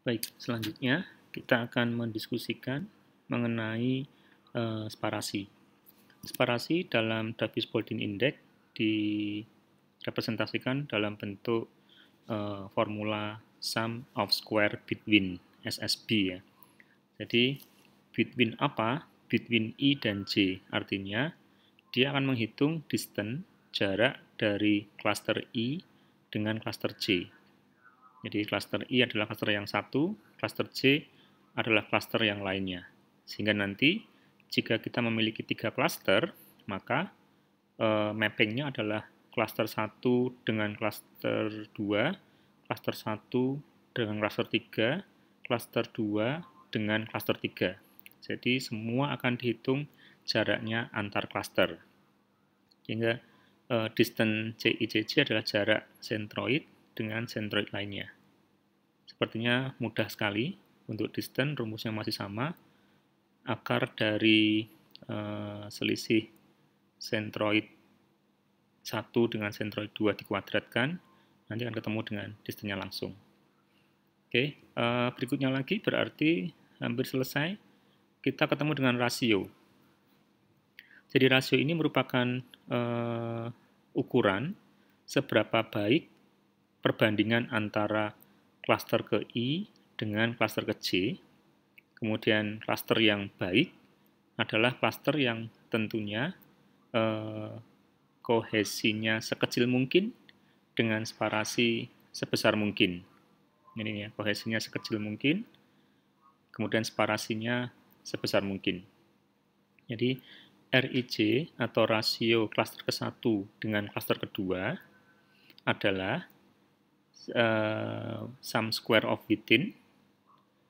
Baik, selanjutnya kita akan mendiskusikan mengenai separasi. Separasi dalam Davis-Baldwin Index direpresentasikan dalam bentuk formula sum of square between SSB ya. Jadi between apa? Between I dan J. Artinya dia akan menghitung distance jarak dari cluster I dengan cluster J. Jadi cluster I adalah cluster yang satu, cluster J adalah cluster yang lainnya. Sehingga nanti jika kita memiliki 3 cluster, maka mappingnya adalah cluster 1 dengan cluster 2, cluster 1 dengan cluster 3, cluster 2 dengan cluster 3. Jadi semua akan dihitung jaraknya antar cluster. Sehingga distance CICC adalah jarak sentroid dengan sentroid lainnya. Sepertinya mudah sekali untuk distance, rumusnya masih sama. Akar dari selisih sentroid 1 dengan sentroid 2 dikuadratkan, nanti akan ketemu dengan distance-nya langsung. Oke, berikutnya lagi berarti hampir selesai. Kita ketemu dengan rasio. Jadi rasio ini merupakan ukuran seberapa baik perbandingan antara cluster ke I dengan cluster ke J. Kemudian cluster yang baik adalah cluster yang tentunya kohesinya sekecil mungkin dengan separasi sebesar mungkin. Ini ya, kohesinya sekecil mungkin, kemudian separasinya sebesar mungkin. Jadi RIJ atau rasio cluster ke-1 dengan cluster kedua adalah sum square of within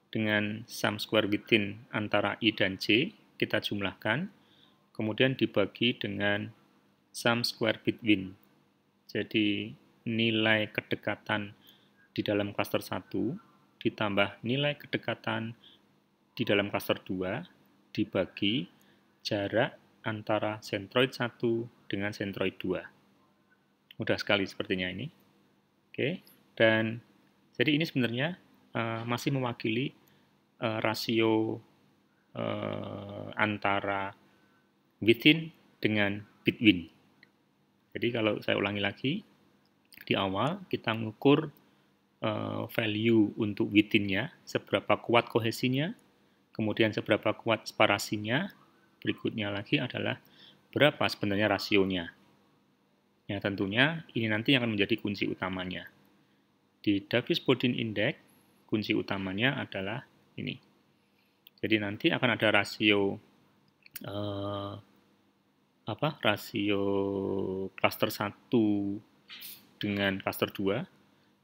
dengan sum square within antara I dan J kita jumlahkan, kemudian dibagi dengan sum square between. Jadi nilai kedekatan di dalam cluster 1 ditambah nilai kedekatan di dalam cluster 2 dibagi jarak antara sentroid 1 dengan sentroid 2. Mudah sekali sepertinya ini. Oke, dan jadi ini sebenarnya masih mewakili rasio antara within dengan between. Jadi kalau saya ulangi lagi, di awal kita mengukur value untuk within-nya, seberapa kuat kohesinya, kemudian seberapa kuat separasinya, berikutnya lagi adalah berapa sebenarnya rasionya. Ya, tentunya ini nanti akan menjadi kunci utamanya. Di Davis-Baldwin Index, kunci utamanya adalah ini. Jadi nanti akan ada rasio rasio cluster 1 dengan cluster 2,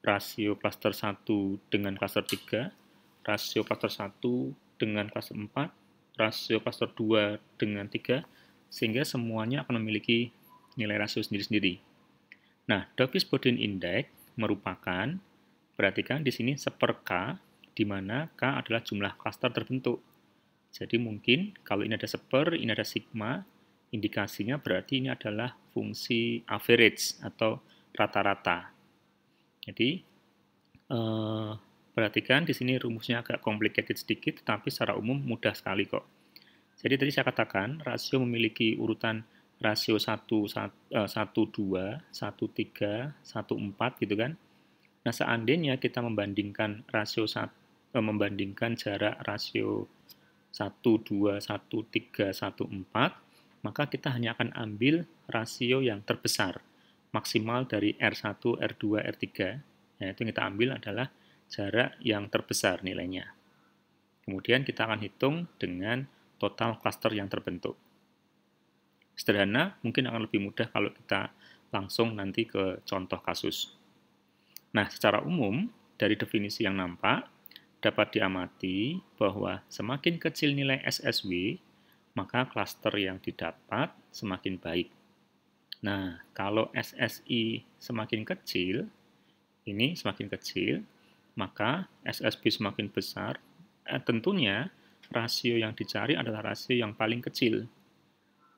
rasio cluster 1 dengan cluster 3, rasio cluster 1 dengan cluster 4, rasio cluster 2 dengan 3, sehingga semuanya akan memiliki nilai rasio sendiri-sendiri. Nah, Davis-Baldwin Index merupakan, perhatikan di sini seper K, di mana K adalah jumlah cluster terbentuk. Jadi mungkin kalau ini ada seper, ini ada sigma, indikasinya berarti ini adalah fungsi average atau rata-rata. Jadi perhatikan di sini rumusnya agak complicated sedikit, tapi secara umum mudah sekali kok. Jadi tadi saya katakan rasio memiliki urutan rasio 1, 2, 1, 3, 1, 4 gitu kan. Nah, seandainya kita membandingkan membandingkan jarak rasio 1, 2, 1, 3, 1, 4, maka kita hanya akan ambil rasio yang terbesar, maksimal dari R1, R2, R3. Nah, itu yang kita ambil adalah jarak yang terbesar nilainya. Kemudian kita akan hitung dengan total cluster yang terbentuk. Sederhana, mungkin akan lebih mudah kalau kita langsung nanti ke contoh kasus. Nah, secara umum, dari definisi yang nampak, dapat diamati bahwa semakin kecil nilai SSW, maka klaster yang didapat semakin baik. Nah, kalau SSI semakin kecil, ini semakin kecil, maka SSB semakin besar. Tentunya, rasio yang dicari adalah rasio yang paling kecil.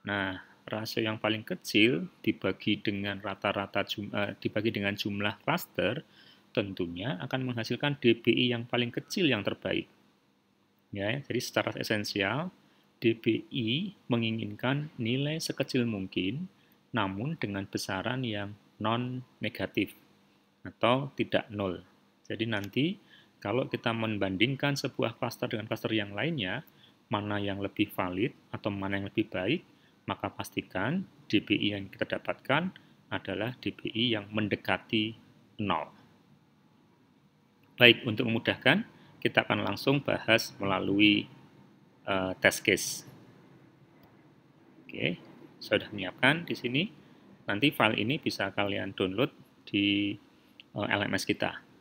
Nah, rasio yang paling kecil dibagi dengan rata-rata dibagi dengan jumlah klaster, tentunya akan menghasilkan DBI yang paling kecil yang terbaik. Ya, jadi secara esensial, DBI menginginkan nilai sekecil mungkin, namun dengan besaran yang non-negatif atau tidak nol. Jadi nanti kalau kita membandingkan sebuah klaster dengan klaster yang lainnya, mana yang lebih valid atau mana yang lebih baik, maka pastikan DBI yang kita dapatkan adalah DBI yang mendekati nol. Baik, untuk memudahkan, kita akan langsung bahas melalui test case. Oke, sudah menyiapkan di sini. Nanti file ini bisa kalian download di LMS kita.